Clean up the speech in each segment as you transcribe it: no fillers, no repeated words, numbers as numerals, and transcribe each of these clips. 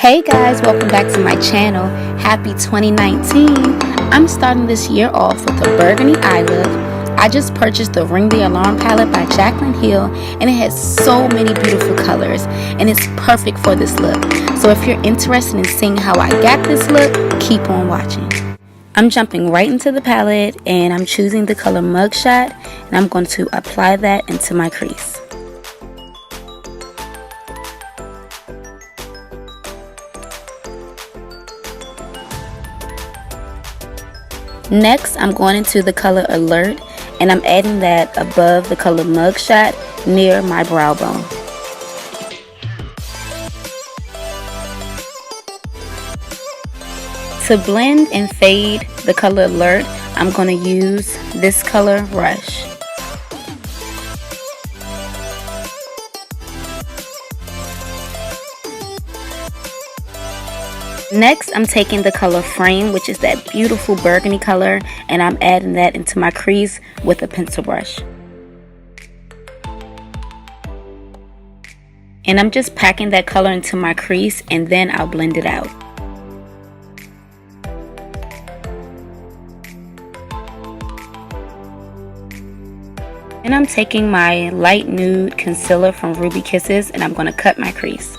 Hey guys, welcome back to my channel. Happy 2019. I'm starting this year off with a burgundy eye look. I just purchased the Ring the Alarm palette by Jaclyn and it has so many beautiful colors and it's perfect for this look. So if you're interested in seeing how I got this look, keep on watching. I'm jumping right into the palette and I'm choosing the color Mugshot and I'm going to apply that into my crease. Next, I'm going into the color Alert and I'm adding that above the color Mugshot near my brow bone. To blend and fade the color Alert, I'm going to use this color Rush. Next, I'm taking the color Frame, which is that beautiful burgundy color, and I'm adding that into my crease with a pencil brush. And I'm just packing that color into my crease and then I'll blend it out. And I'm taking my light nude concealer from Ruby Kisses and I'm going to cut my crease.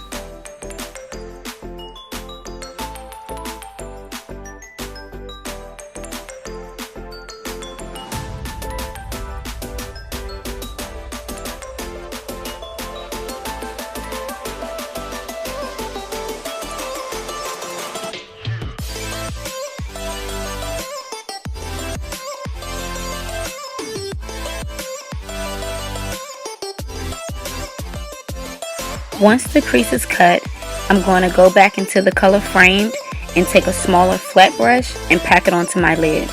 Once the crease is cut, I'm going to go back into the color Framed and take a smaller flat brush and pack it onto my lid.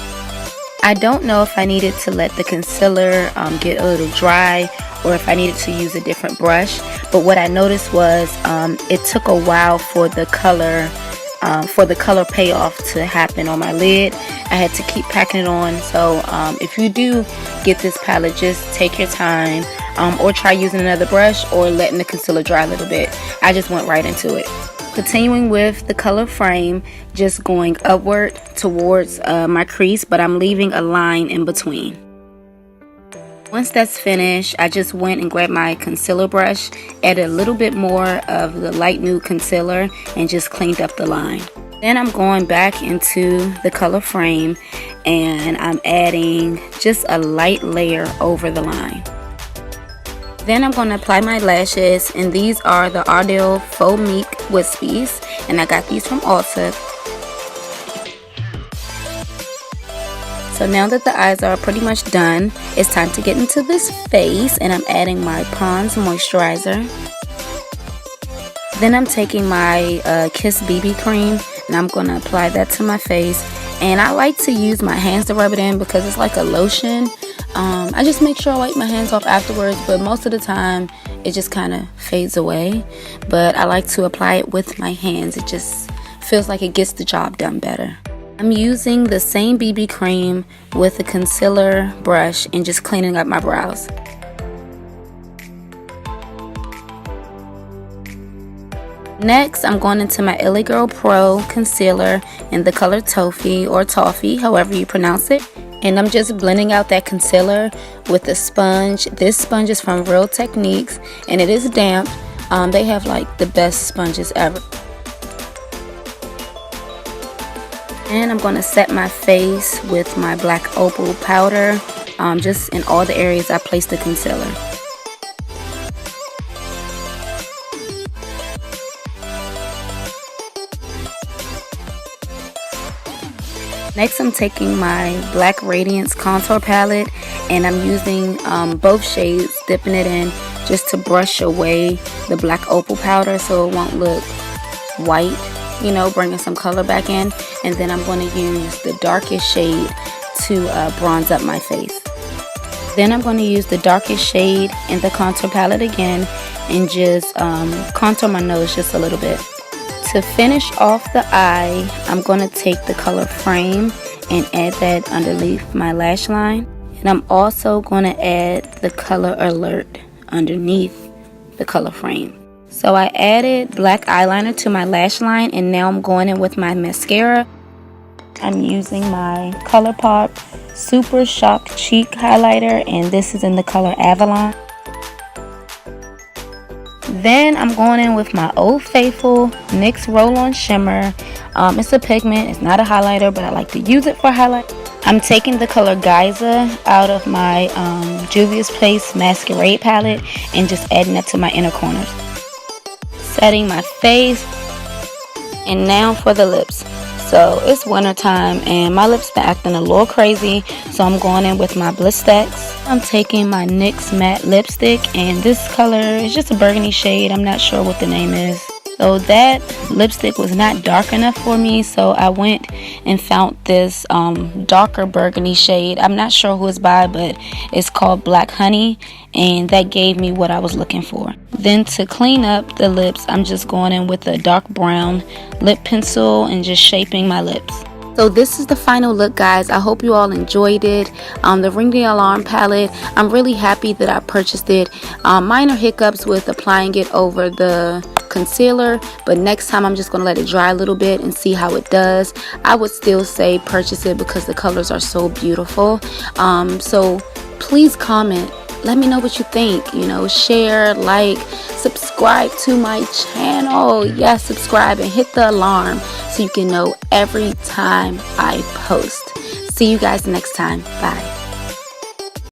I don't know if I needed to let the concealer get a little dry or if I needed to use a different brush, but what I noticed was it took a while for the color payoff to happen on my lid. I had to keep packing it on, so if you do get this palette, just take your time or try using another brush or letting the concealer dry a little bit. I just went right into it. Continuing with the color Frame, just going upward towards my crease, but I'm leaving a line in between. Once that's finished, I just went and grabbed my concealer brush, added a little bit more of the light nude concealer, and just cleaned up the line. Then I'm going back into the color Frame and I'm adding just a light layer over the line. Then I'm going to apply my lashes, and these are the Ardell Faux Meek Wispies, and I got these from Ulta. So now that the eyes are pretty much done, it's time to get into this face, and I'm adding my Pond's Moisturizer. Then I'm taking my Kiss BB cream and I'm going to apply that to my face, and I like to use my hands to rub it in because it's like a lotion. I just make sure I wipe my hands off afterwards, but most of the time it just kind of fades away, but I like to apply it with my hands. It just feels like it gets the job done better. I'm using the same BB cream with a concealer brush and just cleaning up my brows. Next, I'm going into my LA Girl Pro concealer in the color Toffee or Toffee, however you pronounce it. And I'm just blending out that concealer with a sponge. This sponge is from Real Techniques and it is damp. They have like the best sponges ever. And I'm going to set my face with my black Opal powder, just in all the areas I placed the concealer. Next, I'm taking my black Radiance contour palette and I'm using both shades, dipping it in just to brush away the black Opal powder so it won't look white, you know, bringing some color back in. And then I'm going to use the darkest shade to bronze up my face. Then I'm going to use the darkest shade in the contour palette again and just contour my nose just a little bit. To finish off the eye, I'm going to take the color Frame and add that underneath my lash line. And I'm also going to add the color Alert underneath the color Frame. So I added black eyeliner to my lash line, and now I'm going in with my mascara. I'm using my Colourpop Super Shock Cheek Highlighter, and this is in the color Avalon. Then I'm going in with my Old Faithful NYX Roll-On Shimmer. It's a pigment, it's not a highlighter, but I like to use it for highlight. I'm taking the color Giza out of my Juvia's Place Masquerade palette and just adding that to my inner corners. Setting my face, and now for the lips. So it's winter time and my lips been acting a little crazy, so I'm going in with my Bliss Stacks. I'm taking my NYX matte lipstick, and this color is just a burgundy shade. I'm not sure what the name is. So that lipstick was not dark enough for me, so I went and found this darker burgundy shade. I'm not sure who it's by, but it's called Black Honey, and that gave me what I was looking for. Then to clean up the lips, I'm just going in with a dark brown lip pencil and just shaping my lips. So this is the final look, guys. I hope you all enjoyed it. The Ring the Alarm palette, I'm really happy that I purchased it. Minor hiccups with applying it over the concealer, but next time I'm just going to let it dry a little bit and see how it does. I would still say purchase it because the colors are so beautiful. So please comment. Let me know what you think. You know, share, like, subscribe to my channel. Yes, subscribe and hit the alarm so you can know every time I post. See you guys next time. Bye.